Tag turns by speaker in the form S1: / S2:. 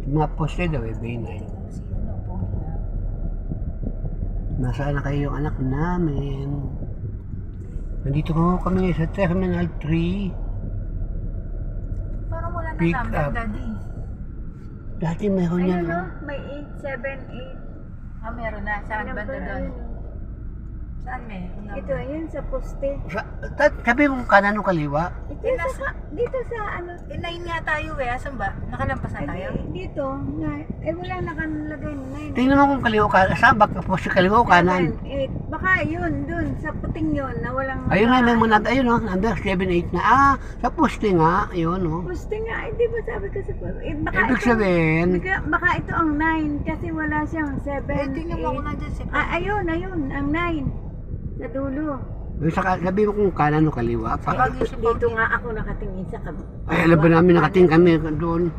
S1: Mga poste daw eh, B9.
S2: Si ano po niya.
S1: Nasaan na kayo yung anak namin? Nandito ko kami sa Terminal 3.
S2: Parang wala na
S1: Pick
S2: number,
S1: up.
S2: Daddy.
S1: Dati meron yan.
S3: Ayun, no? May 878.
S2: Ah, meron na. Saan banda
S3: Number,
S2: doon?
S3: ayun, oh.
S2: Saan may?
S3: Ito, ayun, sa poste.
S1: Sabi mo kanan o kaliwa?
S3: Ito, dito sa ano.
S2: Inayin nga tayo eh. Asan ba? Nakalampas na tayo?
S3: Dito, wala nakalagay na 9.
S1: Tingnan mo kung kaliwa ka. Saan ba po si kaliwa o kanan?
S3: 8. Baka yun, dun, sa puting yun, na walang...
S1: Ayun na, may mga ayun o, number 78 na. Sa poste nga, yun o.
S3: Poste nga, di ba sabi ko sa poste? Baka
S1: Ibig
S3: ito,
S1: sabihin,
S3: baka ito ang 9, kasi wala siyang 7,
S2: Eh, tingnan mo ako nandyan si
S3: ayun, ang 9. Sa dulo.
S1: sabi mo kung kanan o kaliwa.
S2: Pag yung si
S3: Dito nga ako nakatingin sa kabila.
S1: Ay, alam ba namin nakating kami doon.